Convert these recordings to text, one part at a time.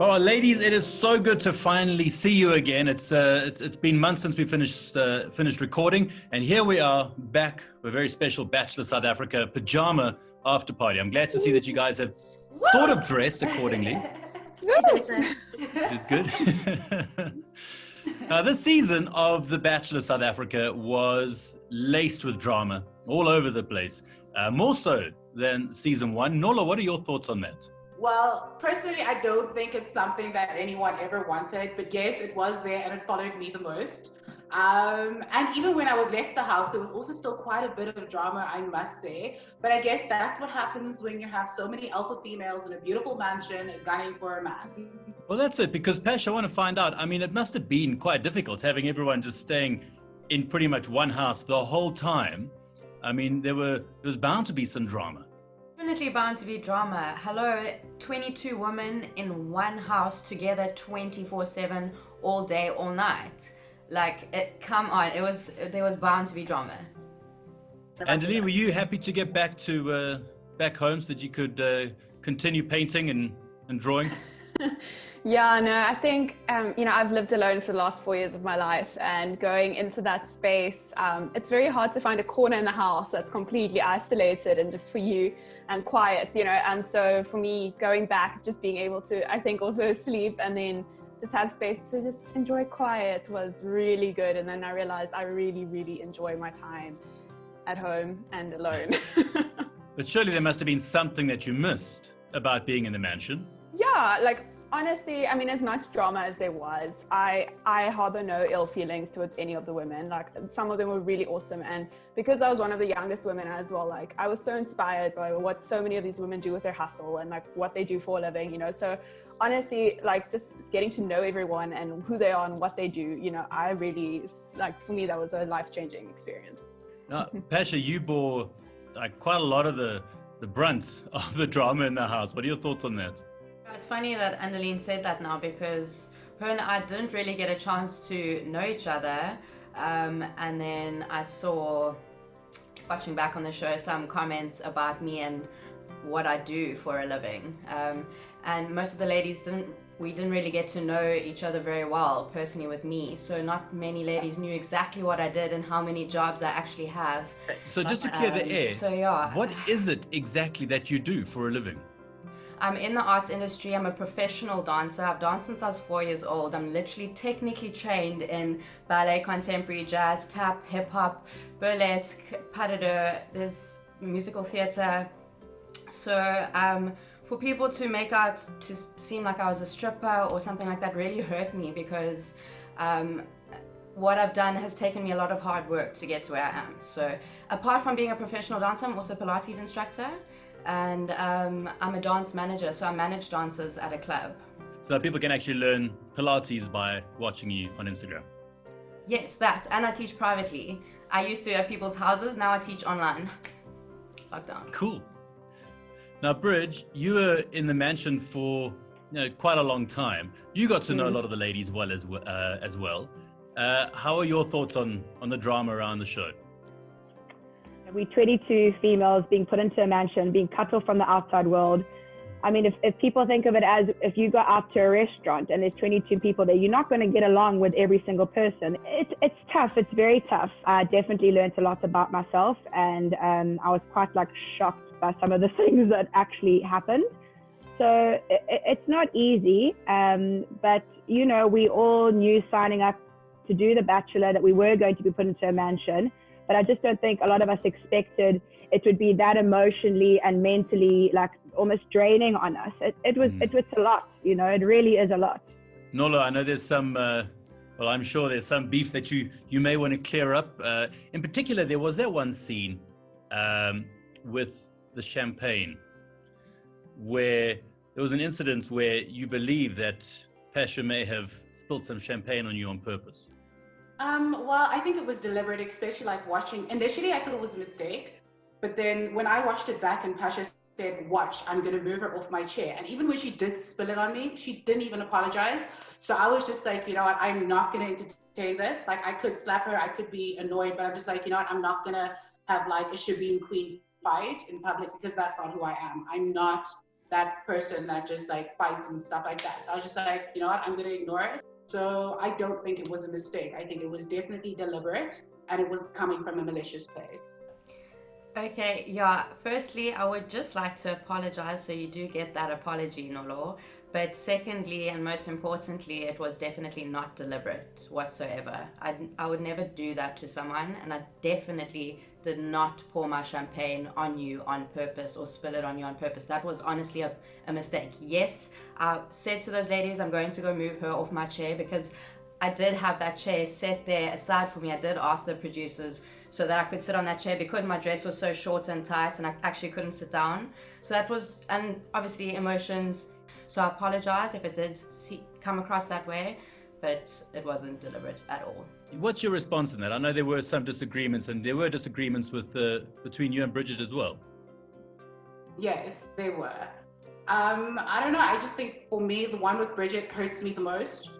Oh, ladies, it is so good to finally see you again. It's been months since we finished recording, and here we are back with a very special Bachelor South Africa Pyjama Afterparty. I'm glad to see that you guys have sort of dressed accordingly. Which is good. Now, this season of The Bachelor South Africa was laced with drama all over the place, more so than season one. Nolo, what are your thoughts on that? Well, personally, I don't think it's something that anyone ever wanted, but yes, it was there and it followed me the most. And even when I was left the house, there was also still quite a bit of drama, I must say. But I guess that's what happens when you have so many alpha females in a beautiful mansion gunning for a man. Well, that's it, because Pasha, I want to find out, I mean, it must have been quite difficult having everyone just staying in pretty much one house the whole time. I mean, there was bound to be some drama. Definitely bound to be drama. Hello, 22 women in one house together 24/7 all day, all night. Come on, there was bound to be drama. Angeline, were you happy to get back to back home so that you could continue painting and drawing? Yeah, no, I think, I've lived alone for the last 4 years of my life, and going into that space, it's very hard to find a corner in the house that's completely isolated and just for you and quiet, and so for me, going back, just being able to, I think, also sleep and then just have space to just enjoy quiet was really good. And then I realized I really, really enjoy my time at home and alone. But surely there must have been something that you missed about being in the mansion. Yeah, honestly, I mean, as much drama as there was, I harbor no ill feelings towards any of the women. Some of them were really awesome, and because I was one of the youngest women as well, I was so inspired by what so many of these women do with their hustle and what they do for a living, so honestly, just getting to know everyone and who they are and what they do, I really, for me, that was a life-changing experience. Now, Pasha, you bore quite a lot of the brunt of the drama in the house. What are your thoughts on that? It's funny that Angeline said that now, because her and I didn't really get a chance to know each other, and then I saw, watching back on the show, some comments about me and what I do for a living, and most of the ladies we didn't really get to know each other very well personally with me, so not many ladies knew exactly what I did and how many jobs I actually have. So just to clear the air, so yeah, what is it exactly that you do for a living? I'm in the arts industry. I'm a professional dancer. I've danced since I was 4 years old. I'm literally technically trained in ballet, contemporary, jazz, tap, hip-hop, burlesque, pas de deux. There's musical theatre. So for people to make out to seem like I was a stripper or something like that really hurt me, because what I've done has taken me a lot of hard work to get to where I am. So apart from being a professional dancer, I'm also a Pilates instructor. And I'm a dance manager, so I manage dancers at a club. So people can actually learn Pilates by watching you on Instagram? Yes, that. And I teach privately. I used to at people's houses, now I teach online. Lockdown. Cool. Now, Bridge, you were in the mansion for quite a long time. You got to know a lot of the ladies as well. How are your thoughts on the drama around the show? We're 22 females being put into a mansion, being cut off from the outside world. I mean, if people think of it as if you go out to a restaurant and there's 22 people there, you're not going to get along with every single person. It's tough. It's very tough. I definitely learned a lot about myself, and I was quite shocked by some of the things that actually happened. So it's not easy, but we all knew signing up to do The Bachelor that we were going to be put into a mansion. But I just don't think a lot of us expected it would be that emotionally and mentally almost draining on us. It was a lot, it really is a lot. Nolo, I know there's some, I'm sure there's some beef that you may want to clear up. In particular, there was that one scene with the champagne where there was an incident where you believe that Pasha may have spilled some champagne on you on purpose. Well, I think it was deliberate, especially watching. Initially, I thought it was a mistake, but then when I watched it back and Pasha said, "Watch, I'm going to move her off my chair," and even when she did spill it on me, she didn't even apologize. So I was just you know what, I'm not going to entertain this. I could slap her, I could be annoyed, but I'm just you know what, I'm not going to have a Shebeen Queen fight in public, because that's not who I am. I'm not that person that just like fights and stuff like that. So I was just like, you know what, I'm going to ignore it. So I don't think it was a mistake. I think it was definitely deliberate, and it was coming from a malicious place. Okay, yeah. Firstly, I would just like to apologize, so you do get that apology, Nolo. But secondly, and most importantly, it was definitely not deliberate whatsoever. I would never do that to someone, and I definitely did not pour my champagne on you on purpose or spill it on you on purpose. That was honestly a mistake. Yes, I said to those ladies, I'm going to go move her off my chair, because I did have that chair set there aside for me. I did ask the producers so that I could sit on that chair, because my dress was so short and tight and I actually couldn't sit down. So that was, and obviously emotions. So I apologize if it did come across that way, but it wasn't deliberate at all. What's your response on that? I know there were some disagreements, and there were disagreements with between you and Bridget as well. Yes, they were. I don't know. I just think for me, the one with Bridget hurts me the most,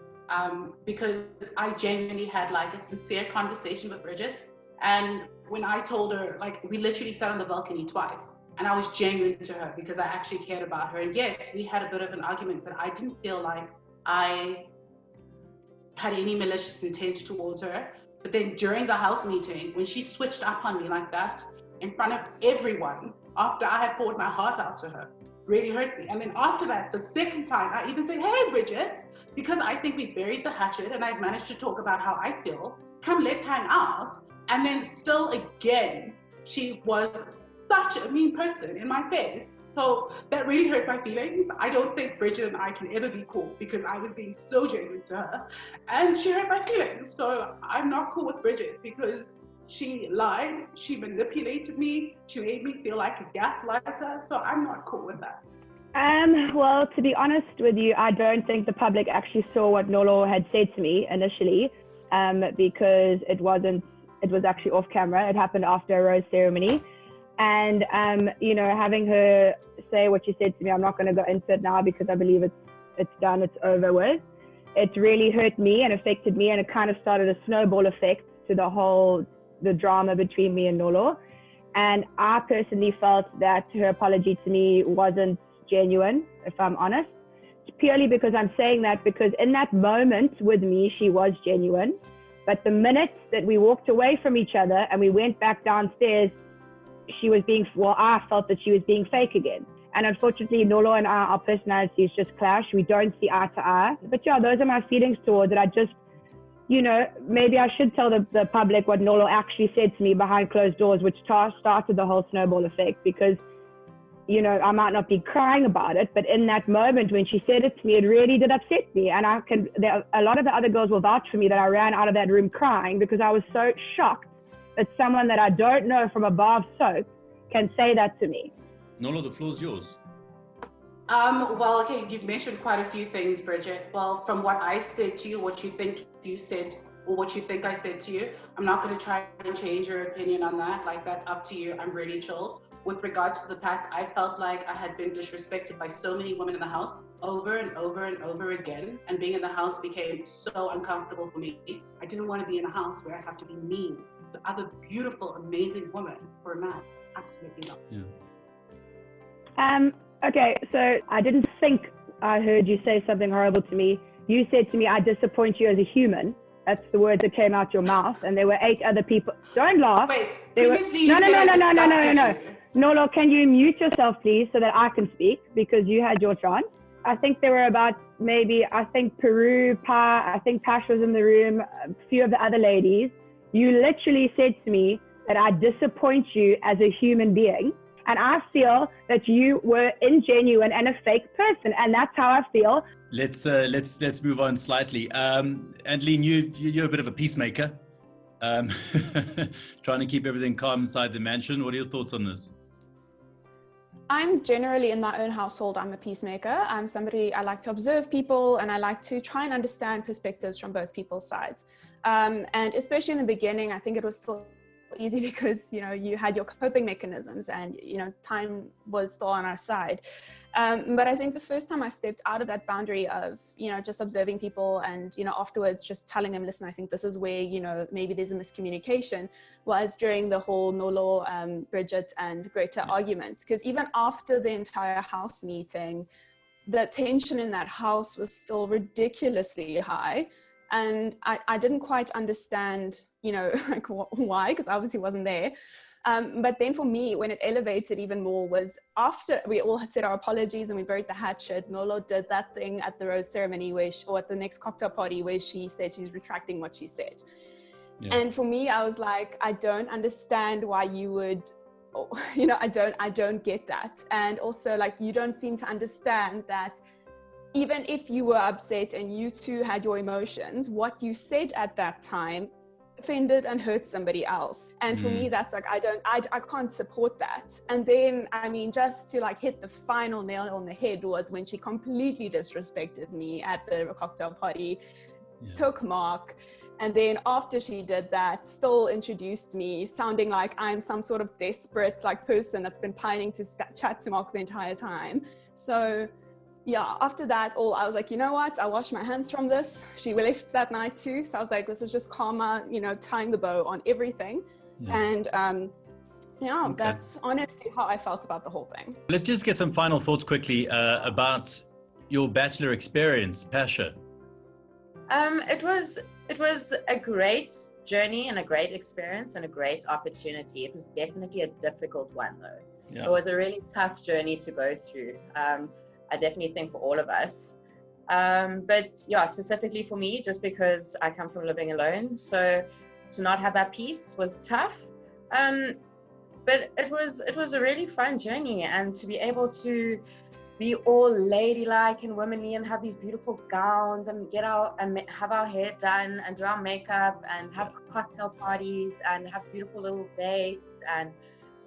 because I genuinely had like a sincere conversation with Bridget. And when I told her, like, we literally sat on the balcony twice, and I was genuine to her because I actually cared about her. And yes, we had a bit of an argument, but I didn't feel like I had any malicious intent towards her. But then during the house meeting, when she switched up on me like that in front of everyone, after I had poured my heart out to her, really hurt me. And then after that, the second time, I even said, hey, Bridget, because I think we buried the hatchet and I've managed to talk about how I feel, come, let's hang out. And then still again, she was such a mean person in my face. So that really hurt my feelings. I don't think Bridget and I can ever be cool, because I was being so genuine to her and she hurt my feelings. So I'm not cool with Bridget because she lied, she manipulated me, she made me feel like a gaslighter. So I'm not cool with that. Well, to be honest with you, I don't think the public actually saw what Nolo had said to me initially, because it was actually off camera. It happened after a rose ceremony. And, you know, having her say what she said to me, I'm not going to go into it now because I believe it's done, it's over with. It really hurt me and affected me, and it kind of started a snowball effect to the drama between me and Nolo. And I personally felt that her apology to me wasn't genuine, if I'm honest. It's purely because I'm saying that because in that moment with me, she was genuine. But the minute that we walked away from each other and we went back downstairs, I felt that she was being fake again. And unfortunately, Nolo and our personalities just clash. We don't see eye to eye. But yeah, those are my feelings towards it. I just, you know, maybe I should tell the public what Nolo actually said to me behind closed doors, which started the whole snowball effect, because, you know, I might not be crying about it, but in that moment when she said it to me, it really did upset me. And a lot of the other girls will vouch for me that I ran out of that room crying because I was so shocked that someone that I don't know from a bar of soap can say that to me. Nolo, the floor's yours. Well, okay, you've mentioned quite a few things, Bridget. Well, from what I said to you, what you think you said, or what you think I said to you, I'm not going to try and change your opinion on that. Like, that's up to you. I'm really chill. With regards to the pact, I felt like I had been disrespected by so many women in the house over and over and over again. And being in the house became so uncomfortable for me. I didn't want to be in a house where I have to be mean to other beautiful, amazing women for a man. Absolutely not. Yeah. Okay, so I didn't think I heard you say something horrible to me. You said to me, I disappoint you as a human. That's the words that came out your mouth. And there were 8 other people. Don't laugh. Wait, previously you said No. I disgusted you. Nolo, can you mute yourself, please, so that I can speak, because you had your chance. I think there were about Peru, I think Pash was in the room, a few of the other ladies. You literally said to me that I disappoint you as a human being. And I feel that you were ingenuine and a fake person. And that's how I feel. Let's move on slightly. Adeline, you're a bit of a peacemaker. Trying to keep everything calm inside the mansion. What are your thoughts on this? I'm generally in my own household, I'm a peacemaker. I'm somebody, I like to observe people and I like to try and understand perspectives from both people's sides. And especially in the beginning, I think it was still easy because, you had your coping mechanisms and, time was still on our side. But I think the first time I stepped out of that boundary of, just observing people and, afterwards just telling them, listen, I think this is where, maybe there's a miscommunication, was during the whole Nolo, Bridget and Greta argument. Because even after the entire house meeting, the tension in that house was still ridiculously high. And I didn't quite understand, like why, because I obviously wasn't there. But then for me, when it elevated even more was after we all said our apologies and we buried the hatchet, Nolo did that thing at the rose ceremony or at the next cocktail party where she said she's retracting what she said. Yeah. And for me, I was like, I don't understand why you would, I don't get that. And also like, you don't seem to understand that even if you were upset and you too had your emotions, what you said at that time offended and hurt somebody else. And for me, that's like, I can't support that. And then, just to like hit the final nail on the head was when she completely disrespected me at the cocktail party, took Mark. And then after she did that, still introduced me sounding like I'm some sort of desperate like person that's been pining to chat to Mark the entire time. So yeah, after that all, I was like, you know what? I washed my hands from this. She left that night too. So I was like, this is just karma, tying the bow on everything. Yeah. And okay. That's honestly how I felt about the whole thing. Let's just get some final thoughts quickly about your Bachelor experience, Pasha. It was a great journey and a great experience and a great opportunity. It was definitely a difficult one though. Yeah. It was a really tough journey to go through. I definitely think for all of us. But yeah, specifically for me, just because I come from living alone. So to not have that peace was tough. But it was a really fun journey, and to be able to be all ladylike and womanly and have these beautiful gowns and have our hair done and do our makeup and have cocktail parties and have beautiful little dates, and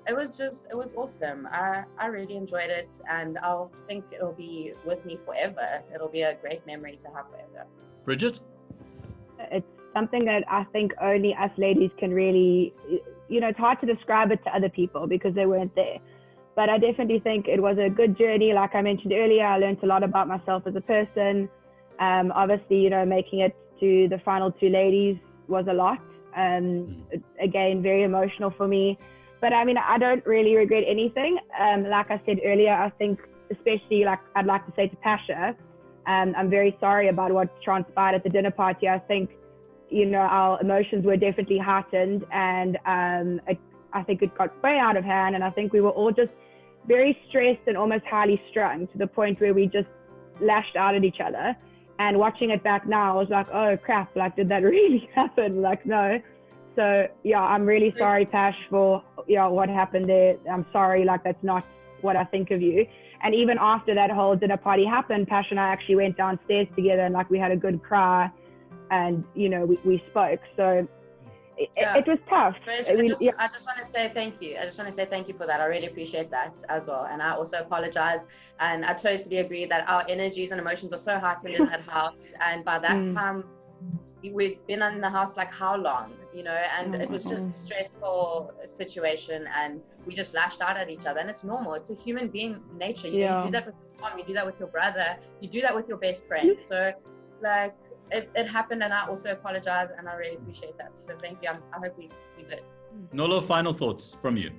it was awesome. I really enjoyed it, and I'll think it'll be with me forever. It'll be a great memory to have forever. Bridget? It's something that I think only us ladies can really, it's hard to describe it to other people because they weren't there. But I definitely think it was a good journey. Like I mentioned earlier, I learned a lot about myself as a person. Obviously, making it to the final two ladies was a lot. Again, very emotional for me. But I don't really regret anything. Like I said earlier, I think especially like I'd like to say to Pasha, I'm very sorry about what transpired at the dinner party. I think, our emotions were definitely heightened, and I think it got way out of hand, and I think we were all just very stressed and almost highly strung to the point where we just lashed out at each other. And watching it back now, I was like, oh crap, like did that really happen? Like no. So yeah, I'm really sorry, Pash, for what happened there. I'm sorry, like that's not what I think of you. And even after that whole dinner party happened, Pash and I actually went downstairs together and like we had a good cry, and we spoke. So it was tough. I just want to say thank you. I just want to say thank you for that. I really appreciate that as well. And I also apologize. And I totally agree that our energies and emotions are so heightened in that house. And by that time, we'd been in the house like how long, and it was just a stressful situation, and we just lashed out at each other. And it's normal. It's a human being nature. You do that with your mom, you do that with your brother, you do that with your best friend. So like it happened, and I also apologize, and I really appreciate that. So thank you. I hope we good. Nolo, final thoughts from you.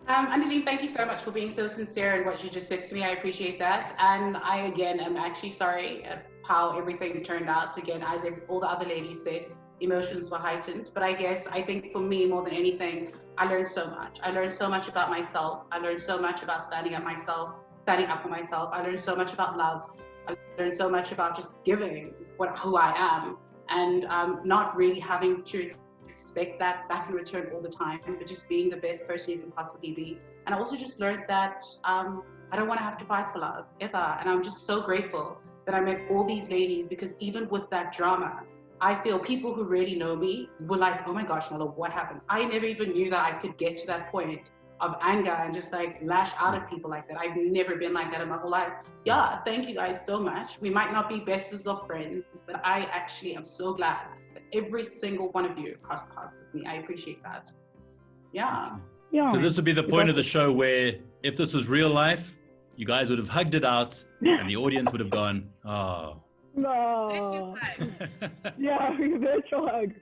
Angeline, thank you so much for being so sincere in what you just said to me. I appreciate that. And I, again, am actually sorry how everything turned out. Again, as all the other ladies said, emotions were heightened. But I think for me, more than anything, I learned so much. I learned so much about myself. I learned so much about standing up for myself. I learned so much about love. I learned so much about just giving who I am, and not really having to expect that back in return all the time, but just being the best person you can possibly be. And I also just learned that I don't want to have to fight for love ever. And I'm just so grateful that I met all these ladies, because even with that drama, I feel people who really know me were like, oh my gosh, Nolo, what happened? I never even knew that I could get to that point of anger and just like lash out at people like that. I've never been like that in my whole life. Yeah, thank you guys so much. We might not be bestest of friends, but I actually am so glad that every single one of you crossed paths with me. I appreciate that. Yeah. So this would be the point of the show where if this was real life, you guys would have hugged it out and the audience would have gone, oh. No. Yeah, virtual hug.